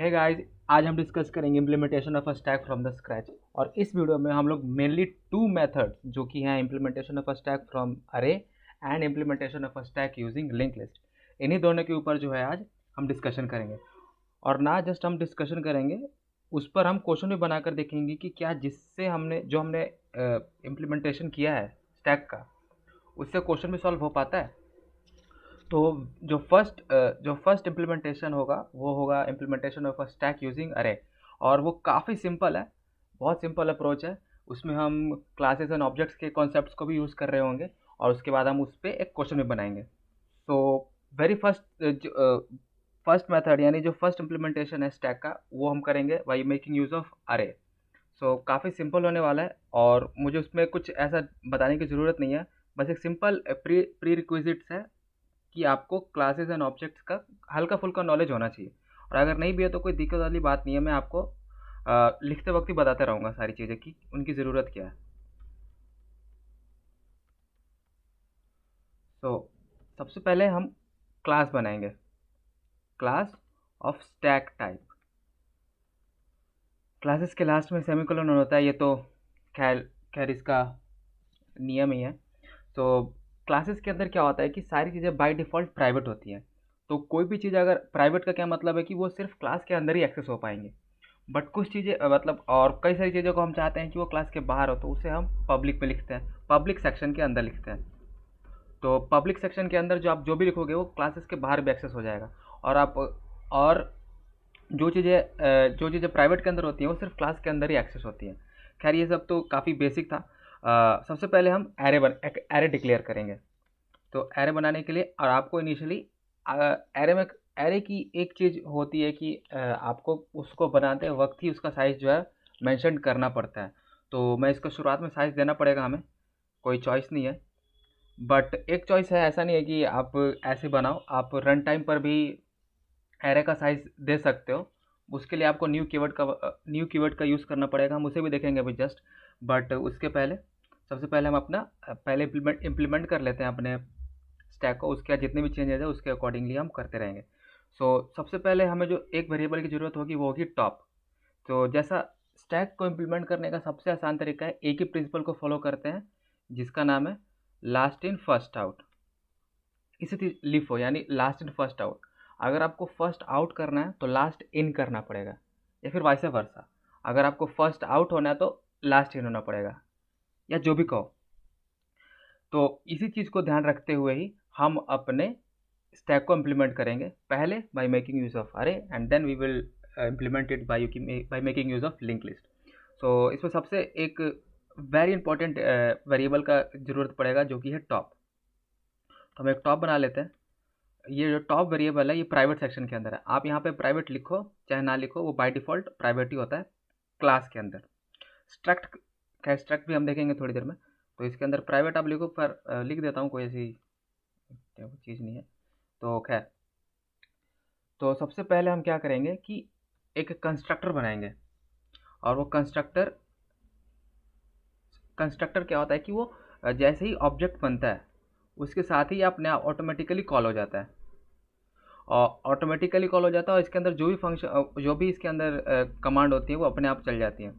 Hey guys, आज हम discuss करेंगे implementation of a stack from the scratch. और इस वीडियो में हम लोग मेनली टू मेथड्स जो कि हैं implementation of a stack from array and implementation of a stack using link list, इन्हीं दोनों के ऊपर जो है आज हम डिस्कशन करेंगे। और ना जस्ट हम डिस्कशन करेंगे, उस पर हम क्वेश्चन भी बनाकर देखेंगे कि क्या जिससे हमने इम्प्लीमेंटेशन किया है स्टैक का, उससे क्वेश्चन भी सॉल्व हो पाता है। तो जो फर्स्ट इम्प्लीमेंटेशन होगा वो होगा implementation of a stack using अरे। और वो काफ़ी सिंपल है, बहुत सिंपल अप्रोच है। उसमें हम क्लासेस एंड ऑब्जेक्ट्स के कॉन्सेप्ट्स को भी यूज़ कर रहे होंगे और उसके बाद हम उस पर एक क्वेश्चन भी बनाएंगे। सो वेरी फर्स्ट मेथड यानी जो फर्स्ट इम्प्लीमेंटेशन है स्टैक का, वो हम करेंगे बाई मेकिंग यूज़ ऑफ अरे। सो काफ़ी सिंपल होने वाला है और मुझे उसमें कुछ ऐसा बताने की ज़रूरत नहीं है। बस एक सिंपल प्री रिक्विजिट्स है कि आपको क्लासेस एंड ऑब्जेक्ट्स का हल्का फुल्का नॉलेज होना चाहिए। और अगर नहीं भी है तो कोई दिक्कत वाली बात नहीं है, मैं आपको लिखते वक्त ही बताते रहूँगा सारी चीज़ें कि उनकी ज़रूरत क्या है। सो सबसे पहले हम क्लास बनाएंगे, class of stack type. Classes के लास्ट में सेमीकोलन होता है, ये तो खैर खैर इसका नियम ही है। तो क्लासेस के अंदर क्या होता है कि सारी चीज़ें बाय डिफ़ॉल्ट प्राइवेट होती हैं। तो कोई भी चीज़ अगर प्राइवेट का क्या मतलब है कि वो सिर्फ क्लास के अंदर ही एक्सेस हो पाएंगे। बट कुछ चीज़ें मतलब और कई सारी चीज़ों को हम चाहते हैं कि वो क्लास के बाहर हो, तो उसे हम पब्लिक में लिखते हैं, पब्लिक सेक्शन के अंदर लिखते हैं। तो पब्लिक सेक्शन के अंदर जो आप जो भी लिखोगे वो क्लासेस के बाहर भी एक्सेस हो जाएगा। और जो चीज़ें प्राइवेट के अंदर होती हैं वो सिर्फ क्लास के अंदर ही एक्सेस होती हैं। खैर ये सब तो काफ़ी बेसिक था। सबसे पहले हम एक एरे डिक्लेयर करेंगे। तो एरे बनाने के लिए और आपको इनिशियली एरे की एक चीज़ होती है कि आपको उसको बनाते वक्त ही उसका साइज़ जो है मेंशन करना पड़ता है। तो मैं इसको शुरुआत में साइज़ देना पड़ेगा हमें, कोई चॉइस नहीं है। बट एक चॉइस है, ऐसा नहीं है कि आप ऐसे बनाओ, आप रन टाइम पर भी एरे का साइज़ दे सकते हो। उसके लिए आपको न्यू कीवर्ड का यूज़ करना पड़ेगा, हम उसे भी देखेंगे अभी जस्ट। बट उसके पहले सबसे पहले हम अपना पहले इम्प्लीमेंट कर लेते हैं अपने स्टैक को। उसके बाद जितने भी चेंजेस है उसके अकॉर्डिंगली हम करते रहेंगे। सबसे पहले हमें जो एक वेरिएबल की ज़रूरत होगी वो होगी टॉप। तो जैसा स्टैक को इम्प्लीमेंट करने का सबसे आसान तरीका है, एक ही प्रिंसिपल को फॉलो करते हैं जिसका नाम है लास्ट इन फर्स्ट आउट। इसी लिफो यानी लास्ट इन फर्स्ट आउट। अगर आपको फर्स्ट आउट करना है तो लास्ट इन करना पड़ेगा, या फिर वाइस वर्सा। अगर आपको फर्स्ट आउट होना है तो लास्ट इन होना पड़ेगा, या जो भी कहो। तो इसी चीज़ को ध्यान रखते हुए ही हम अपने स्टैक को इम्प्लीमेंट करेंगे, पहले by making use of array and then we will implement it by making use of link list. इसमें सबसे एक वेरी इंपॉर्टेंट वेरिएबल का ज़रूरत पड़ेगा जो कि है टॉप। तो हम एक टॉप बना लेते हैं। ये जो टॉप वेरिएबल है ये प्राइवेट सेक्शन के अंदर है। आप यहाँ पे प्राइवेट लिखो चाहे ना लिखो, वो बाय डिफ़ॉल्ट प्राइवेट ही होता है क्लास के अंदर। स्ट्रक्ट, खैर स्ट्रक्ट भी हम देखेंगे थोड़ी देर में। तो इसके अंदर प्राइवेट आप लिखो, पर लिख देता हूँ, कोई ऐसी चीज़ नहीं है। तो खैर, तो सबसे पहले हम क्या करेंगे कि एक कंस्ट्रक्टर बनाएंगे। और वो कंस्ट्रक्टर कंस्ट्रक्टर क्या होता है कि वो जैसे ही ऑब्जेक्ट बनता है उसके साथ ही अपने आप ऑटोमेटिकली कॉल हो जाता है। और ऑटोमेटिकली कॉल हो जाता है और इसके अंदर जो भी फंक्शन जो भी इसके अंदर कमांड होती है वो अपने आप चल जाती हैं।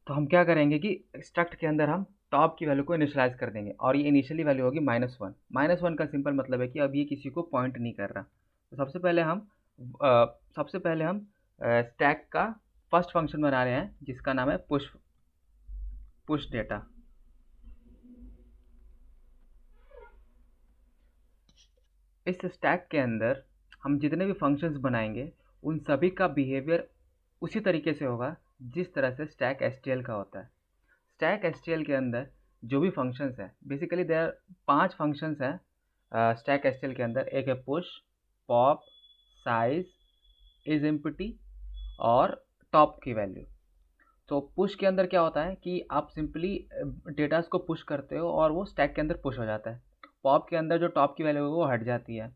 तो हम क्या करेंगे कि स्ट्रक्ट के अंदर हम टॉप की वैल्यू को इनिशियलाइज कर देंगे और ये इनिशियली वैल्यू होगी -1। -1 का सिंपल मतलब है कि अब ये किसी को पॉइंट नहीं कर रहा। तो सबसे पहले हम स्टैक का फर्स्ट फंक्शन बना रहे हैं जिसका नाम है पुश डेटा। इस स्टैक के अंदर हम जितने भी फंक्शंस बनाएंगे उन सभी का बिहेवियर उसी तरीके से होगा जिस तरह से स्टैक एचटीएल का होता है। स्टैक एचटीएल के अंदर जो भी फंक्शंस हैं, बेसिकली देयर 5 फंक्शंस हैं स्टैक एचटीएल के अंदर। एक है push, pop, size, is empty और टॉप की वैल्यू। तो पुश के अंदर क्या होता है कि आप सिंपली डेटास को पुश करते हो और वो स्टैक के अंदर पुश हो जाता है। पॉप के अंदर जो टॉप की वैल्यू है वो हट जाती है।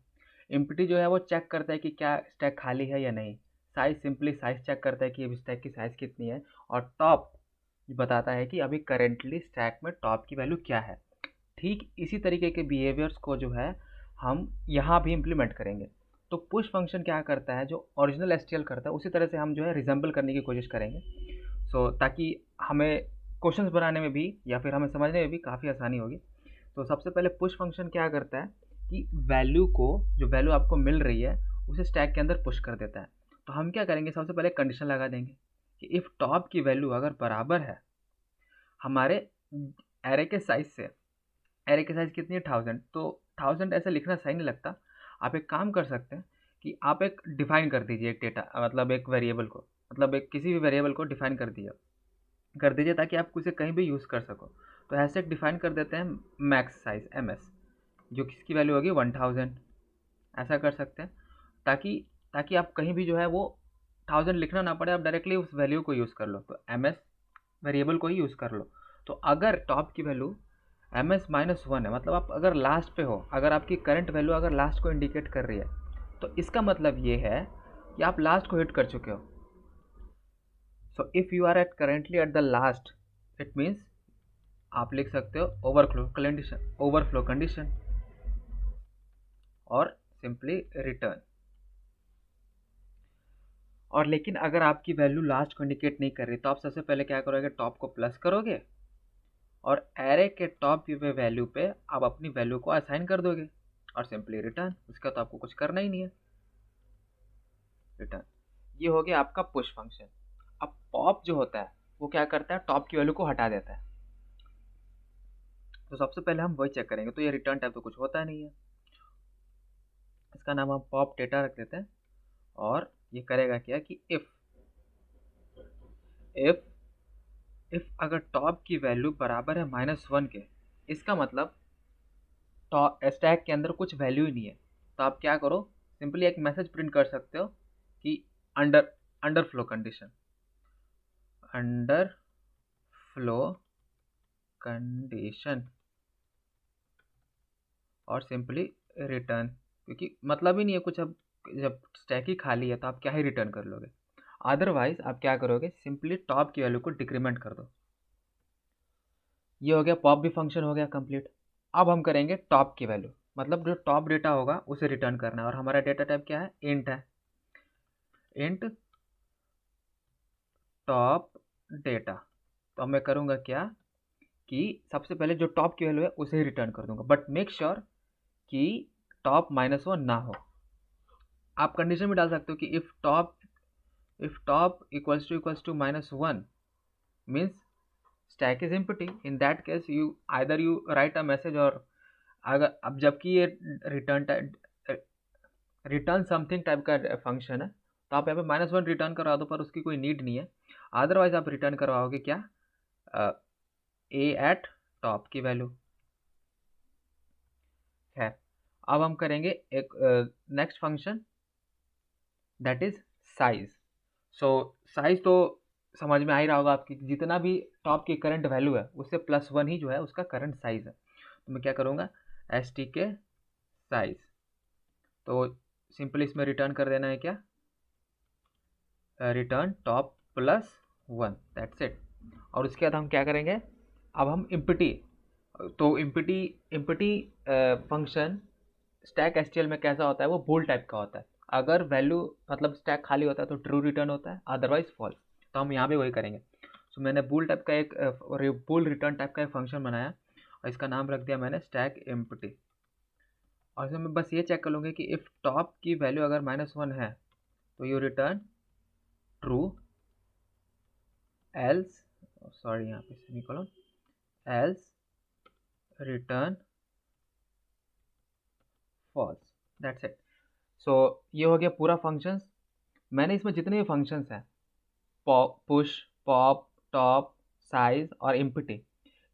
एम्प्टी जो है वो चेक करता है कि क्या स्टैक खाली है या नहीं। साइज सिंपली साइज चेक करता है कि अभी स्टैक की साइज़ कितनी है। और टॉप बताता है कि अभी करेंटली स्टैक में टॉप की वैल्यू क्या है। ठीक इसी तरीके के बिहेवियर्स को जो है हम यहाँ भी इम्प्लीमेंट करेंगे। तो पुश फंक्शन क्या करता है, जो ओरिजिनल एसटीएल करता है उसी तरह से हम जो है रिजेंबल करने की कोशिश करेंगे। ताकि हमें क्वेश्चंस बनाने में भी या फिर हमें समझने में भी काफ़ी आसानी होगी। तो सबसे पहले पुश फंक्शन क्या करता है कि जो वैल्यू आपको मिल रही है उसे स्टैक के अंदर पुश कर देता है। तो हम क्या करेंगे, सबसे पहले कंडीशन लगा देंगे कि इफ़ टॉप की वैल्यू अगर बराबर है हमारे एरे के साइज से। एरे की साइज़ कितनी है, 1000। तो 1000 ऐसे लिखना सही नहीं लगता। आप एक काम कर सकते हैं कि आप एक डिफ़ाइन कर दीजिए, एक डेटा मतलब एक वेरिएबल को, मतलब एक किसी भी वेरिएबल को डिफ़ाइन कर दीजिए ताकि आप उसे कहीं भी यूज़ कर सको। तो ऐसे एक डिफ़ाइन कर देते हैं मैक्स साइज़ एमएस, जो किसकी वैल्यू होगी 1000। ऐसा कर सकते हैं ताकि ताकि आप कहीं भी जो है वो 1000 लिखना ना पड़े, आप डायरेक्टली उस वैल्यू को यूज़ कर लो। तो एमएस वेरिएबल को ही यूज़ कर लो। तो अगर टॉप की वैल्यू ms-1 है, मतलब आप अगर लास्ट पे हो, अगर आपकी करंट वैल्यू अगर लास्ट को इंडिकेट कर रही है, तो इसका मतलब ये है कि आप लास्ट को हिट कर चुके हो। So if you are at currently at the last, it means आप लिख सकते हो ओवरफ्लो कंडीशन और सिंपली रिटर्न। और लेकिन अगर आपकी वैल्यू लास्ट को इंडिकेट नहीं कर रही तो आप सबसे पहले क्या करोगे, टॉप को प्लस करोगे और एरे के टॉप पे वैल्यू पे आप अपनी वैल्यू को असाइन कर दोगे और सिंपली रिटर्न। उसका तो आपको कुछ करना ही नहीं है, रिटर्न। ये हो गया आपका पुश फंक्शन। अब पॉप जो होता है वो क्या करता है, टॉप की वैल्यू को हटा देता है। तो सबसे पहले हम वही चेक करेंगे। तो ये रिटर्न टाइप तो कुछ होता नहीं है, इसका नाम हम पॉप डेटा रख देते हैं। और ये करेगा क्या कि इफ अगर टॉप की वैल्यू बराबर है -1 के, इसका मतलब टॉप स्टैक के अंदर कुछ वैल्यू ही नहीं है। तो आप क्या करो, सिंपली एक मैसेज प्रिंट कर सकते हो कि under flow condition, under flow condition और सिंपली रिटर्न। क्योंकि मतलब ही नहीं है कुछ, अब जब स्टैक ही खाली है तो आप क्या ही रिटर्न कर लोगे। अदरवाइज आप क्या करोगे, सिंपली टॉप की वैल्यू को डिक्रीमेंट कर दो। ये हो गया, पॉप भी फंक्शन हो गया कंप्लीट। अब हम करेंगे टॉप की वैल्यू, मतलब जो टॉप डेटा होगा उसे रिटर्न करना है। और हमारा डेटा टाइप क्या है, इंट है, इंट टॉप डेटा। तो मैं करूँगा क्या कि सबसे पहले जो टॉप की वैल्यू है उसे ही रिटर्न कर दूंगा, बट मेक श्योर कि टॉप -1 ना हो। आप कंडीशन भी डाल सकते हो कि if top equals to -1 means stack is empty. In that case you either you write a message, और अगर अब जबकि ये रिटर्न समथिंग टाइप का फंक्शन है तो आप यहाँ पे -1 रिटर्न करवा दो, पर उसकी कोई नीड नहीं है। अदरवाइज आप रिटर्न करवाओगे क्या, ए एट टॉप की वैल्यू है। अब हम करेंगे एक next function, that is size. So size तो समझ में आ ही रहा होगा आपकी, जितना भी टॉप की करंट वैल्यू है उससे +1 ही जो है उसका करंट साइज है। तो मैं क्या करूँगा, एस टी के साइज। तो सिंपली इसमें रिटर्न कर देना है क्या, रिटर्न टॉप +1, दैट्स इट। और उसके बाद हम क्या करेंगे, अब हम इम्पटी। तो इम्पटी फंक्शन स्टैक एसटीएल में कैसा होता है, वो बूल टाइप का होता है। अगर वैल्यू मतलब स्टैक खाली होता है तो ट्रू रिटर्न होता है, अदरवाइज फॉल्स। तो हम यहाँ पे वही करेंगे। सो मैंने बूल रिटर्न टाइप का एक फंक्शन बनाया और इसका नाम रख दिया मैंने स्टैक एम्प्टी। और इसमें मैं बस ये चेक कर लूँगी कि इफ़ टॉप की वैल्यू अगर -1 है तो you return true, else sorry यहाँ पे semicolon, else return false, that's it. So ये हो गया पूरा फंक्शंस। मैंने इसमें जितने भी फंक्शंस हैं, पुश, पॉप, टॉप, साइज और इम्पटी,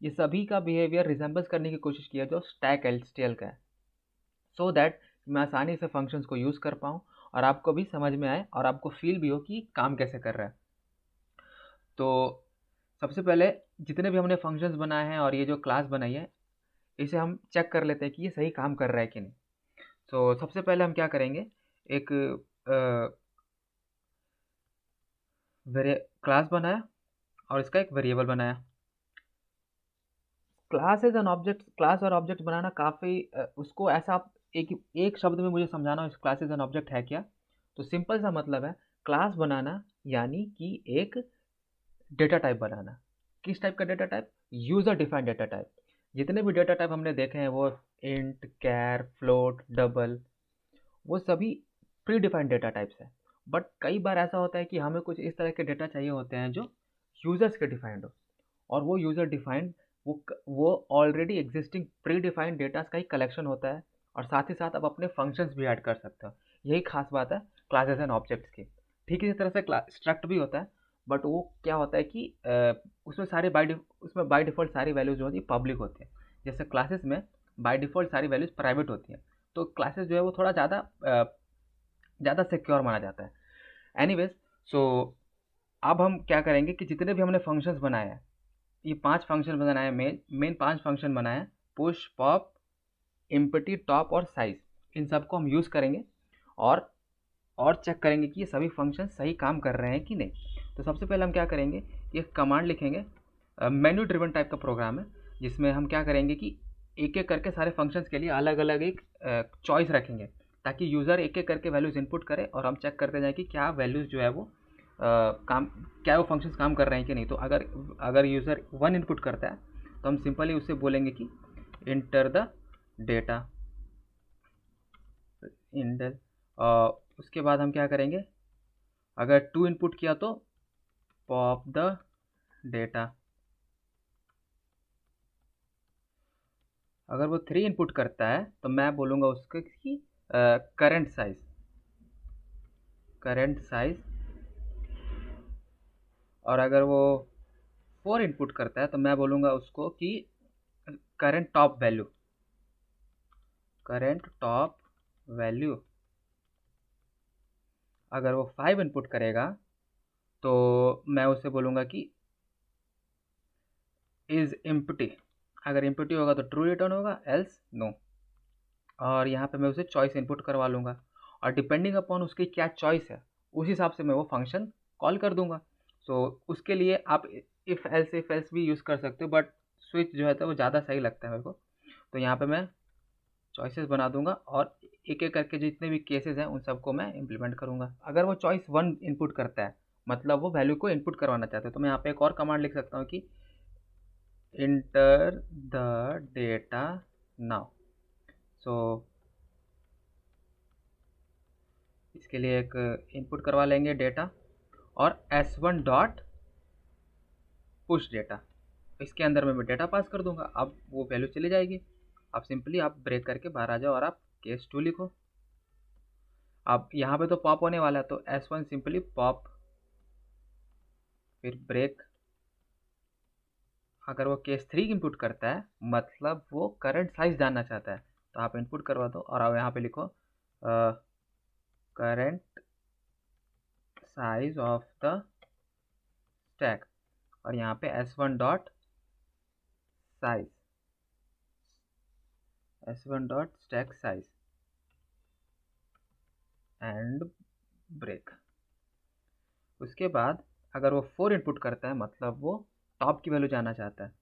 ये सभी का बिहेवियर रिजेंबल्स करने की कोशिश की है जो स्टैक एचटीएल का है, सो दैट मैं आसानी से फंक्शंस को यूज़ कर पाऊँ और आपको भी समझ में आए और आपको फील भी हो कि काम कैसे कर रहा है। तो सबसे पहले जितने भी हमने फंक्शंस बनाए हैं और ये जो क्लास बनाई है, इसे हम चेक कर लेते हैं कि ये सही काम कर रहा है कि नहीं। तो सबसे पहले हम क्या करेंगे, एक क्लास बनाया और इसका एक वेरिएबल बनाया। Class as an object, class और ऑब्जेक्ट बनाना काफ़ी उसको ऐसा आप एक एक शब्द में मुझे समझाना हो इस क्लासेस एंड ऑब्जेक्ट है क्या, तो सिंपल सा मतलब है क्लास बनाना, यानी कि एक डेटा टाइप बनाना। किस टाइप का data type? User defined data type. जितने भी डेटा टाइप हमने देखे हैं वो इंट, कैर, फ्लोट, डबल, वो सभी प्री डिफाइंड डेटा टाइप्स हैं। बट कई बार ऐसा होता है कि हमें कुछ इस तरह के डेटा चाहिए होते हैं जो यूज़र्स के डिफाइंड हो, और वो यूज़र डिफाइंड वो already existing pre defined datas का ही कलेक्शन होता है, और साथ ही साथ आप अपने फंक्शंस भी ऐड कर सकते हो। यही खास बात है क्लासेस एंड ऑब्जेक्ट्स की। ठीक इसी तरह से स्ट्रक्ट भी होता है, बट वो क्या होता है कि उसमें उसमें बाय डिफ़ॉल्ट सारी वैल्यूज़ जो होती है पब्लिक होती है। जैसे क्लासेस में बाय डिफ़ॉल्ट सारी वैल्यूज़ प्राइवेट होती हैं, तो क्लासेस जो है वो थोड़ा ज़्यादा सिक्योर माना जाता है। एनीवेज, सो अब हम क्या करेंगे कि जितने भी हमने फंक्शंस बनाए हैं, ये 5 फंक्शन बनाए हैं, मेन 5 फंक्शन बनाए हैं, पुश, पॉप, एम्प्टी, टॉप और साइज़। इन सबको हम यूज़ करेंगे और चेक करेंगे कि ये सभी फंक्शन सही काम कर रहे हैं कि नहीं। तो सबसे पहले हम क्या करेंगे, एक कमांड लिखेंगे। मेन्यू ड्रिवन टाइप का प्रोग्राम है, जिसमें हम क्या करेंगे कि एक एक करके सारे फंक्शंस के लिए अलग अलग एक चॉइस रखेंगे, ताकि यूज़र एक एक करके वैल्यूज़ इनपुट करे और हम चेक करते जाएं कि क्या वैल्यूज़ जो है वो काम, क्या वो फंक्शंस काम कर रहे हैं कि नहीं। तो अगर यूज़र 1 इनपुट करता है तो हम सिंपली उससे बोलेंगे कि इंटर द डेटा, इंटर। उसके बाद हम क्या करेंगे, अगर 2 इनपुट किया तो पॉप द डेटा। अगर वो 3 इनपुट करता है तो मैं बोलूँगा उसको कि करंट साइज। और अगर वो 4 इनपुट करता है तो मैं बोलूँगा उसको कि करंट टॉप वैल्यू। अगर वो 5 इनपुट करेगा तो मैं उससे बोलूँगा कि इज़ एम्प्टी। अगर एम्प्टी होगा तो ट्रू रिटर्न होगा, एल्स नो। और यहाँ पे मैं उसे चॉइस इनपुट करवा लूँगा, और डिपेंडिंग अपॉन उसकी क्या चॉइस है उस हिसाब से मैं वो फंक्शन कॉल कर दूँगा। सो उसके लिए आप इफ़ एल्स भी यूज़ कर सकते हो, बट स्विच जो है तो वो ज़्यादा सही लगता है मेरे को। तो यहाँ पे मैं चॉइसेस बना दूंगा और एक एक करके जितने भी केसेस हैं उन सबको मैं इम्प्लीमेंट करूँगा। अगर वो चॉइस 1 इनपुट करता है, मतलब वो वैल्यू को इनपुट करवाना चाहते हैं, तो मैं यहाँ पे एक और कमांड लिख सकता हूँ कि इंटर द डेटा नाउ। सो इसके लिए एक इनपुट करवा लेंगे डेटा, और s1 डॉट पुश डेटा। इसके अंदर मैं डेटा पास कर दूंगा, अब वो वैल्यू चली जाएगी। अब सिंपली आप ब्रेक करके बाहर आ जाओ और आप केस 2 लिखो। अब यहाँ पे तो पॉप होने वाला है, तो s1 सिंपली पॉप, फिर ब्रेक। अगर वो केस 3 इनपुट करता है, मतलब वो करंट साइज जानना चाहता है, तो आप इनपुट करवा दो और अब यहाँ पे लिखो current size of the stack, और यहाँ पे s1 dot size, s1 dot stack size and break. उसके बाद अगर वो 4 इनपुट करता है, मतलब वो टॉप की वैल्यू जानना चाहता है,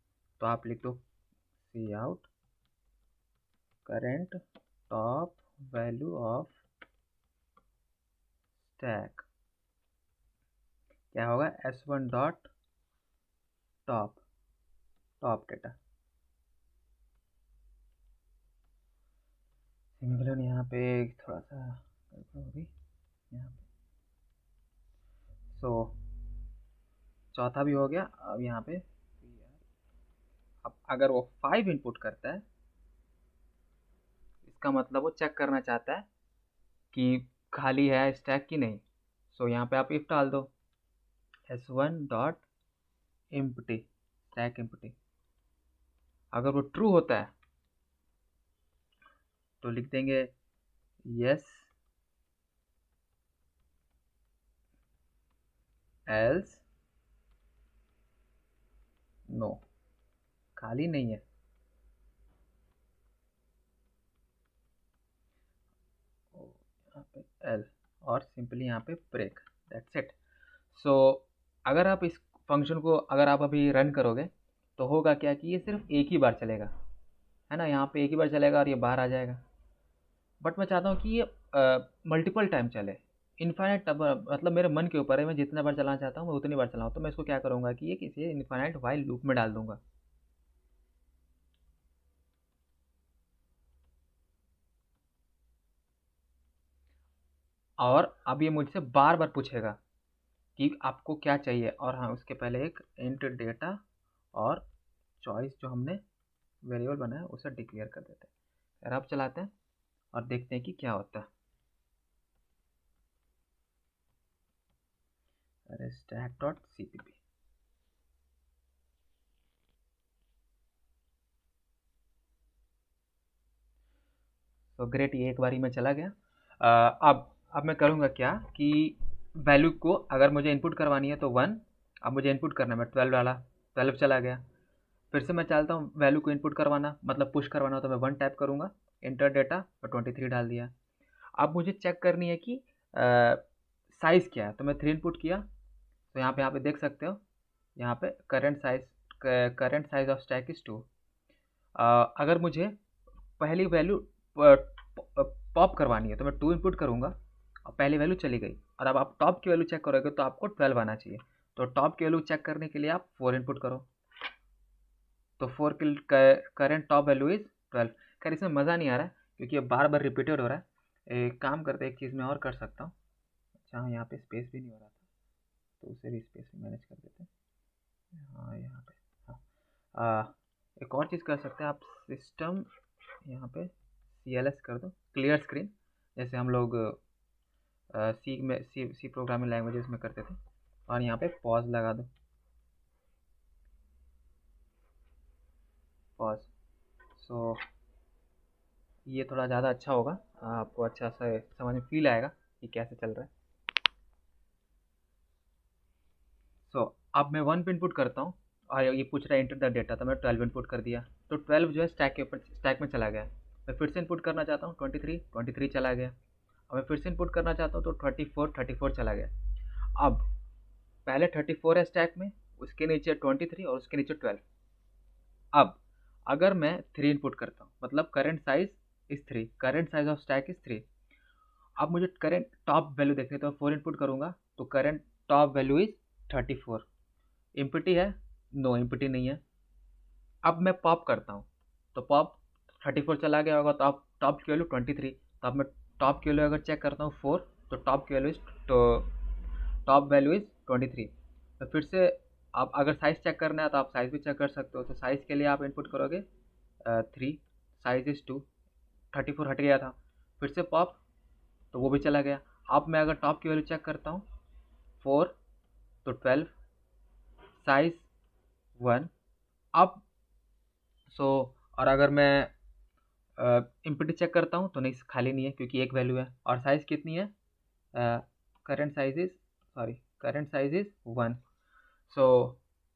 तो आप लिख दो C out current top value of stack. क्या होगा, s1 dot top data. Similar यहाँ पे थोड़ा सा होगी यहाँ पे। सो चौथा भी हो गया। अब यहाँ पे अब अगर वो 5 इनपुट करता है, इसका मतलब वो चेक करना चाहता है कि खाली है स्टैक की नहीं। सो यहाँ पे आप इफ डाल दो s1 dot empty, stack empty. अगर वो ट्रू होता है तो लिख देंगे यस, एल्स नो, खाली नहीं है। यहाँ पे एल, और सिंपली यहाँ पे ब्रेक, दैट्स इट। सो अगर आप इस फंक्शन को अगर आप अभी रन करोगे तो होगा क्या कि ये सिर्फ एक ही बार चलेगा, है ना। यहाँ पे एक ही बार चलेगा और ये बाहर आ जाएगा। बट मैं चाहता हूँ कि ये मल्टीपल टाइम चले, इन्फाइनाइट, मतलब मेरे मन के ऊपर है, मैं जितना बार चलाना चाहता हूँ मैं उतनी बार चलाऊँ। तो मैं इसको क्या करूँगा कि ये किसी इन्फाइनाइट वाइल लूप में डाल दूंगा। और अब ये मुझसे बार बार पूछेगा कि आपको क्या चाहिए, और हाँ उसके पहले एक इंट डेटा और चॉइस जो हमने वेरिएबल बनाया उसे डिक्लेयर कर देते हैं। फिर अब चलाते हैं और देखते हैं कि क्या होता है। अरे स्टैक डॉट cpp, तो ग्रेट, ये एक बारी में चला गया। अब मैं करूँगा क्या कि वैल्यू को अगर मुझे इनपुट करवानी है तो 1, अब मुझे इनपुट करना है, मैं 12 डाला, 12 चला गया। फिर से मैं चाहता हूँ वैल्यू को इनपुट करवाना, मतलब पुश करवाना हो, तो मैं 1 टाइप करूँगा, इंटर डेटा, और 23 डाल दिया। अब मुझे चेक करनी है कि साइज़ क्या है, तो मैं 3 इनपुट किया, तो यहाँ पे देख सकते हो, यहाँ पे current size of stack is 2। अगर मुझे पहली वैल्यू पॉप करवानी है तो मैं 2 इनपुट करूँगा, और पहली वैल्यू चली गई। और अब आप टॉप की वैल्यू चेक करोगे तो आपको 12 आना चाहिए, तो टॉप की वैल्यू चेक करने के लिए आप 4 इनपुट करो, तो 4 की करेंट टॉप वैल्यू इज़ 12। खैर इसमें मज़ा नहीं आ रहा है क्योंकि ये बार बार रिपीटेड हो रहा है। एक काम करते, एक चीज़ मैं और कर सकता हूँ। अच्छा हाँ, यहाँ पे स्पेस भी नहीं हो रहा था, तो उसे भी स्पेस में मैनेज कर देते हैं। हाँ यहाँ पे, हाँ एक और चीज़ कर सकते हैं आप, सिस्टम यहाँ पे CLS कर दो, क्लियर स्क्रीन, जैसे हम लोग सी प्रोग्रामिंग लैंग्वेजेस में करते थे, और यहाँ पे पॉज लगा दो, पॉज। सो ये थोड़ा ज़्यादा अच्छा होगा, आपको अच्छा सा समझ में फील आएगा कि कैसे चल रहा है। सो अब मैं 1 पे इनपुट करता हूँ, और ये पूछ रहा है इंटर द डेटा, तो मैं 12 इनपुट कर दिया, तो 12 जो है स्टैक के ऊपर, स्टैक में चला गया। मैं फिर से इनपुट करना चाहता हूँ 23, 23 चला गया। अब मैं फिर से इनपुट करना चाहता हूँ तो 34, 34 चला गया। अब पहले 34 है स्टैक में, उसके नीचे 23 और उसके नीचे 12। अब अगर मैं 3 इनपुट करता हूँ, मतलब current size is 3, current size of stack is 3। अब मुझे करंट टॉप वैल्यू देखनी है तो 4 इनपुट करूँगा, तो current top value is 34। Empty है? नो, इम्पिटी नहीं है। अब मैं पॉप करता हूँ, तो पॉप 34 चला गया होगा, तो अब टॉप की वैल्यू 23। तो अब मैं टॉप की वैल्यू अगर चेक करता हूँ 4, तो टॉप की वैल्यू इज, तो टॉप वैल्यू इज 23। तो फिर से आप अगर साइज़ चेक करना है तो आप साइज़ भी चेक कर सकते हो, तो साइज़ के लिए आप इनपुट करोगे 3, साइज इज़ 2, 34 हट गया था। फिर से पॉप, तो वो भी चला गया। अब मैं अगर टॉप की वैल्यू चेक करता हूँ 4, तो 12, साइज़ 1। अब सो और अगर मैं इम्पिटी चेक करता हूँ तो नहीं, खाली नहीं है क्योंकि एक वैल्यू है, और साइज़ कितनी है, current size is, sorry, current size is 1। So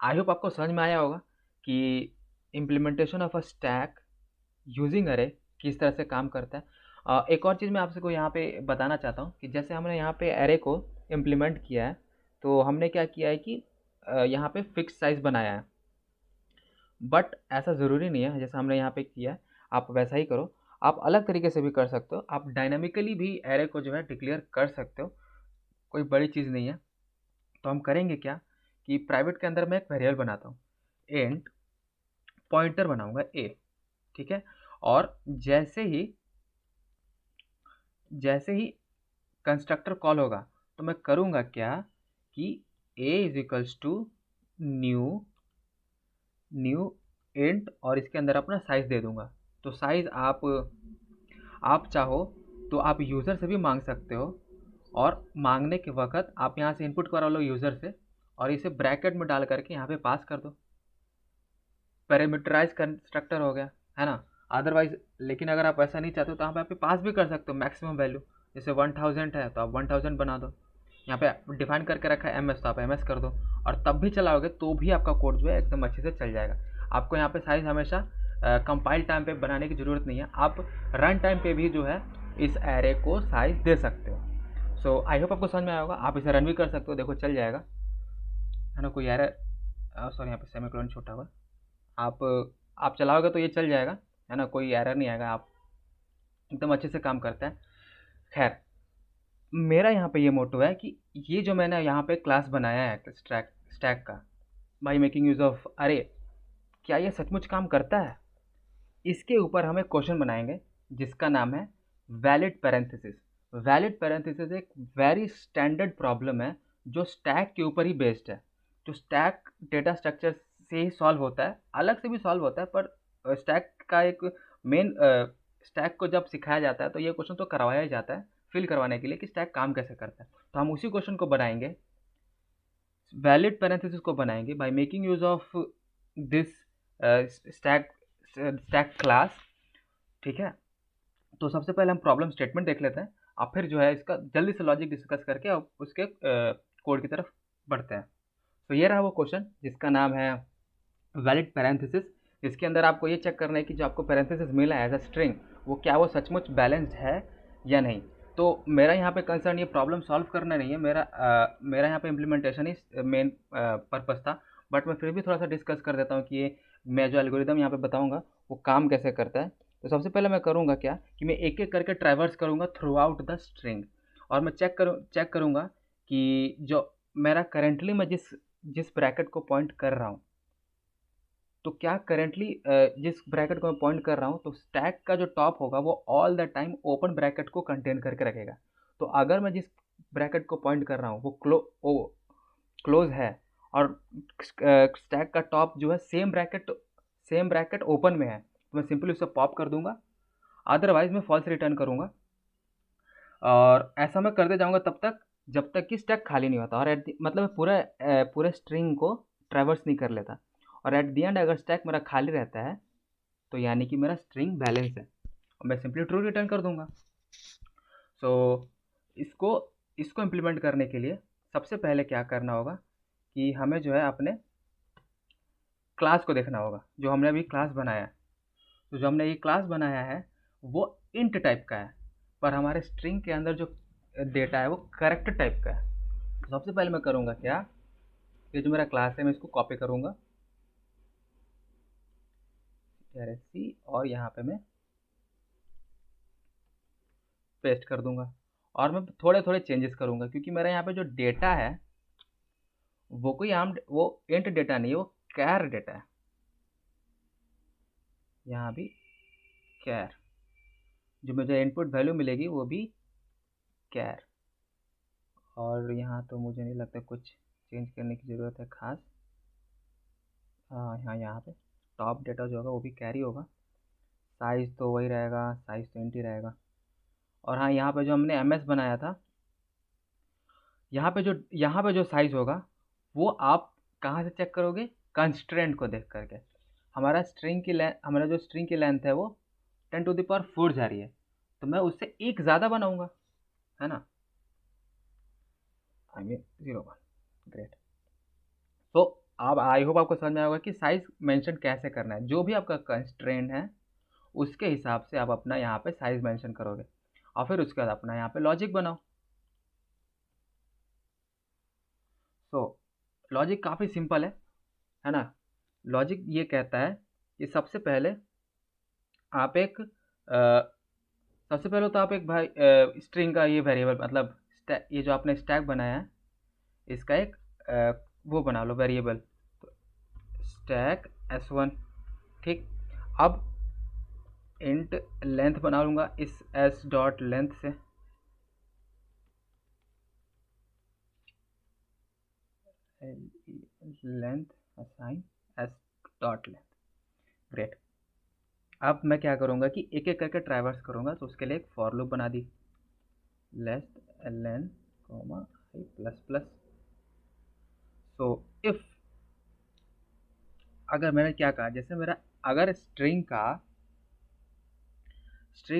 I hope आपको समझ में आया होगा कि implementation of a stack using अरे किस तरह से काम करता है। एक और चीज़ मैं आपसे को यहाँ पे बताना चाहता हूँ कि जैसे हमने यहाँ पे अरे को इम्प्लीमेंट किया है, तो हमने क्या किया है कि यहाँ पे फिक्स साइज़ बनाया है, बट ऐसा ज़रूरी नहीं है जैसा हमने यहाँ पे किया है आप वैसा ही करो। आप अलग तरीके से भी कर सकते हो, आप डायनामिकली भी एरे को जो है डिक्लेयर कर सकते हो, कोई बड़ी चीज़ नहीं है। तो हम करेंगे क्या कि प्राइवेट के अंदर मैं एक वेरिएबल बनाता हूँ, एंड पॉइंटर बनाऊंगा ए, ठीक है। और जैसे ही कंस्ट्रक्टर कॉल होगा तो मैं करूँगा क्या कि A is equals to new new int, और इसके अंदर अपना साइज़ दे दूंगा। तो साइज़ आप चाहो तो आप यूज़र से भी मांग सकते हो, और मांगने के वक्त आप यहाँ से इनपुट करा लो यूज़र से, और इसे ब्रैकेट में डाल करके यहाँ पे पास कर दो, पैरामीटराइज कंस्ट्रक्टर हो गया, है ना। अदरवाइज, लेकिन अगर आप ऐसा नहीं चाहते हो तो आप यहाँ पे पास भी कर सकते हो मैक्सिमम वैल्यू, जैसे 1000 है तो आप 1000 बना दो। यहाँ पे डिफाइन करके रखा है MS, तो आप MS कर दो, और तब भी चलाओगे तो भी आपका कोड जो है एकदम अच्छे से चल जाएगा। आपको यहाँ पे साइज़ हमेशा कंपाइल टाइम पे बनाने की ज़रूरत नहीं है, आप रन टाइम पे भी जो है इस एरे को साइज़ दे सकते हो। सो आई होप आपको समझ में आया होगा, आप इसे रन भी कर सकते हो, देखो चल जाएगा, है ना। कोई एरर, सॉरी यहाँ पे सेमीकोलन छोटा हुआ, आप चलाओगे तो ये चल जाएगा, है ना, कोई एरर नहीं आएगा। आप एकदम अच्छे से काम करता है। खैर, मेरा यहाँ पे ये मोटो है कि ये जो मैंने यहाँ पे क्लास बनाया है स्टैक स्टैक का, बाई मेकिंग यूज़ ऑफ अरे, क्या ये सचमुच काम करता है? इसके ऊपर हम एक क्वेश्चन बनाएंगे जिसका नाम है वैलिड पैरेंथेसिस। वैलिड पैरेंथेसिस एक वेरी स्टैंडर्ड प्रॉब्लम है जो स्टैक के ऊपर ही बेस्ड है, जो स्टैक डेटा स्ट्रक्चर से ही सॉल्व होता है, अलग से भी सॉल्व होता है, पर स्टैक का एक मेन स्टैक को जब सिखाया जाता है तो ये क्वेश्चन तो करवाया ही जाता है फिल करवाने के लिए कि स्टैक काम कैसे करता है। तो हम उसी क्वेश्चन को बनाएंगे, वैलिड पैरेंथेसिस को बनाएंगे by making use of this stack stack class. ठीक है, तो सबसे पहले हम प्रॉब्लम स्टेटमेंट देख लेते हैं, और फिर जो है इसका जल्दी से लॉजिक डिस्कस करके अब उसके कोड की तरफ बढ़ते हैं। तो ये रहा वो क्वेश्चन जिसका नाम है वैलिड पैरेंथेसिस, जिसके अंदर आपको ये चेक करना है कि जो आपको पैरेंथेसिस मिला है एज अ स्ट्रिंग, वो क्या वो सचमुच बैलेंस्ड है या नहीं। तो मेरा यहाँ पे कंसर्न ये प्रॉब्लम सॉल्व करना नहीं है, मेरा यहाँ पे इम्प्लीमेंटेशन ही मेन पर्पस था, बट मैं फिर भी थोड़ा सा डिस्कस कर देता हूँ कि ये मैं जो एल्गोरिदम यहाँ पे बताऊँगा वो काम कैसे करता है। तो सबसे पहले मैं करूँगा क्या कि मैं एक एक करके ट्रैवर्स करूँगा थ्रू आउट द स्ट्रिंग, और मैं चेक करूँगा कि जो मेरा करेंटली मैं जिस जिस ब्रैकेट को पॉइंट कर रहा हूँ, तो क्या करेंटली जिस ब्रैकेट को मैं पॉइंट कर रहा हूँ तो स्टैक का जो टॉप होगा वो all the time open bracket को कंटेन करके रखेगा। तो अगर मैं जिस ब्रैकेट को पॉइंट कर रहा हूँ वो क्लोज है, और स्टैक का टॉप जो है सेम ब्रैकेट ओपन में है, तो मैं सिंपली उसे पॉप कर दूंगा, अदरवाइज मैं फॉल्स रिटर्न करूंगा। और ऐसा मैं करते जाऊंगा तब तक जब तक कि स्टैक खाली नहीं होता, और मतलब मैं पूरे स्ट्रिंग को ट्रैवर्स नहीं कर लेता, और एट द एंड अगर स्टैक मेरा खाली रहता है तो यानी कि मेरा स्ट्रिंग बैलेंस है, और मैं सिंपली ट्रू रिटर्न कर दूंगा। सो इसको इसको इम्प्लीमेंट करने के लिए सबसे पहले क्या करना होगा कि हमें जो है अपने क्लास को देखना होगा, जो हमने अभी क्लास बनाया है। तो जो हमने ये क्लास बनाया है वो इंट टाइप का है, पर हमारे स्ट्रिंग के अंदर जो डेटा है वो करेक्ट टाइप का है। तो सबसे पहले मैं करूँगा क्या, ये जो मेरा क्लास है मैं इसको कॉपी करूँगा सी, और यहाँ पे मैं पेस्ट कर दूंगा, और मैं थोड़े थोड़े चेंजेस करूँगा क्योंकि मेरा यहाँ पे जो डेटा है वो कोई आम वो इंट डेटा नहीं है, वो कैर डेटा है। यहाँ भी कैर, जो मुझे इनपुट वैल्यू मिलेगी वो भी कैर, और यहाँ तो मुझे नहीं लगता कुछ चेंज करने की ज़रूरत है खास। हाँ, यहाँ पे टॉप डेटा जो होगा वो भी कैरी होगा, साइज़ तो वही रहेगा, साइज़ तो इंट ही रहेगा। और हाँ, यहाँ पे जो हमने एम एस बनाया था, यहाँ पे जो साइज़ होगा वो आप कहाँ से चेक करोगे, कंस्ट्रेंट को देख करके। हमारा जो स्ट्रिंग की लेंथ है वो 10⁴ जा रही है, तो मैं उससे एक ज़्यादा बनाऊंगा, है ना, आई मीन 0 1। ग्रेट। तो अब आई होप आपको समझ में आएगा कि साइज मेंशन कैसे करना है। जो भी आपका कंस्ट्रेंट है उसके हिसाब से आप अपना यहाँ पे साइज मेंशन करोगे, और फिर उसके बाद अपना यहाँ पे लॉजिक बनाओ। सो लॉजिक काफ़ी सिंपल है ना। लॉजिक ये कहता है कि आप एक सबसे पहले तो आप एक भाई स्ट्रिंग का ये वेरिएबल, मतलब ये जो आपने स्टैक बनाया है इसका एक वो बना लो वेरिएबल, तो स्टैक s1। ठीक, अब इंट लेंथ बना लूँगा इस s डॉट लेंथ से, length assign s dot length. Great. अब मैं क्या करूँगा कि एक एक करके ट्रैवर्स करूँगा, तो उसके लिए एक फॉर लूप बना दी, लेस्ट ln comma i plus plus. So if अगर मैंने क्या कहा, जैसे मेरा अगर स्ट्रिंग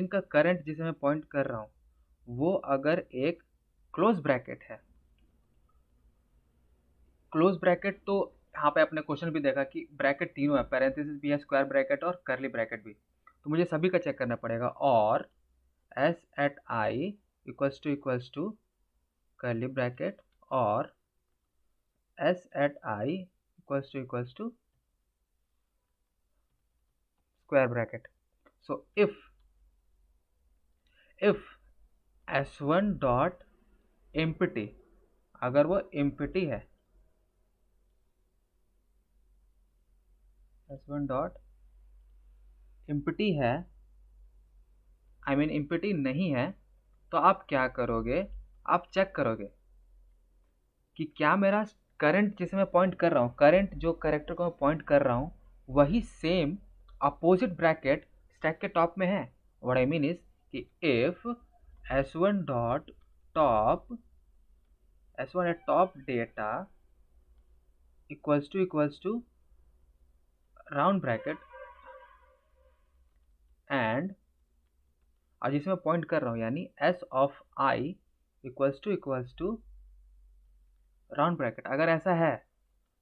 का करंट जिसे मैं पॉइंट कर रहा हूँ वो अगर एक क्लोज ब्रैकेट है, क्लोज ब्रैकेट, तो यहाँ पे आपने क्वेश्चन भी देखा कि ब्रैकेट तीनों है, पैरेंथेसिस भी है, स्क्वायर ब्रैकेट और करली ब्रैकेट भी, तो मुझे सभी का चेक करना पड़ेगा। और S at I equals to curly bracket और S at I equals to square bracket. So if if s1 dot empty, अगर वो एम्प्टी है, s1 डॉट एम्प्टी है, आई मीन एम्प्टी नहीं है, तो आप क्या करोगे, आप चेक करोगे कि क्या मेरा करंट जिसे मैं पॉइंट कर रहा हूँ, करंट जो कैरेक्टर को मैं पॉइंट कर रहा हूँ वही सेम अपोजिट ब्रैकेट स्टैक के टॉप में है। व्हाट आई मीन इज कि if s1 dot top, s1 at top data equals to round bracket and, और जिसे मैं पॉइंट कर रहा हूँ यानी s of i equals to round bracket, अगर ऐसा है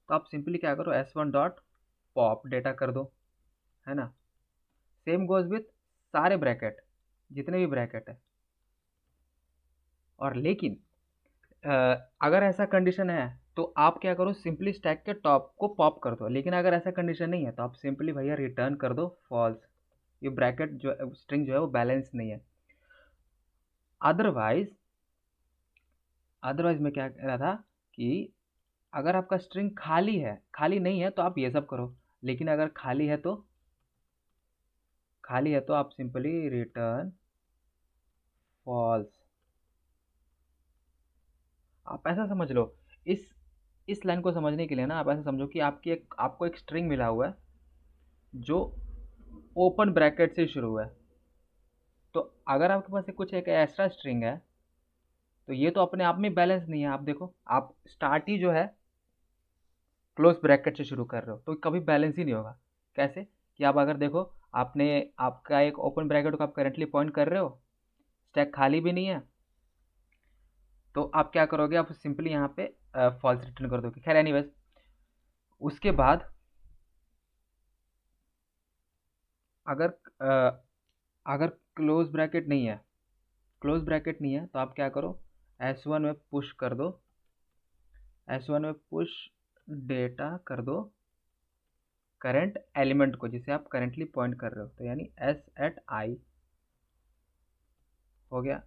तो आप सिंपली क्या करो, s1 डॉट पॉप डेटा कर दो, है ना। सेम गोज विथ सारे ब्रैकेट, जितने भी ब्रैकेट है। और लेकिन अगर ऐसा कंडीशन है तो आप क्या करो, सिंपली स्टैक के टॉप को पॉप कर दो। लेकिन अगर ऐसा कंडीशन नहीं है तो आप सिंपली भैया रिटर्न कर दो फॉल्स, ये ब्रैकेट जो स्ट्रिंग जो है वो बैलेंस नहीं है। अदरवाइज मैं क्या कह रहा था कि अगर आपका स्ट्रिंग खाली है, खाली नहीं है तो आप ये सब करो, लेकिन अगर खाली है तो आप सिंपली रिटर्न फॉल्स। आप ऐसा समझ लो, इस लाइन को समझने के लिए ना आप ऐसा समझो कि आपको एक स्ट्रिंग मिला हुआ है जो ओपन ब्रैकेट से शुरू हुआ है। तो अगर आपके पास कुछ एक एक्स्ट्रा स्ट्रिंग है तो ये तो अपने आप में बैलेंस नहीं है। आप देखो, आप स्टार्ट ही जो है क्लोज ब्रैकेट से शुरू कर रहे हो तो कभी बैलेंस ही नहीं होगा। कैसे कि आप अगर देखो, आपने आपका एक ओपन ब्रैकेट को आप करेंटली पॉइंट कर रहे हो, स्टैक खाली भी नहीं है, तो आप क्या करोगे, आप सिंपली यहाँ पे फॉल्स रिटर्न कर दोगे। खैर एनीवेज, उसके बाद अगर अगर क्लोज ब्रैकेट नहीं है, तो आप क्या करो, s1 में पुश कर दो, s1 में पुश डेटा कर दो करंट एलिमेंट को जिसे आप करेंटली पॉइंट कर रहे हो, तो यानी s एट i हो गया।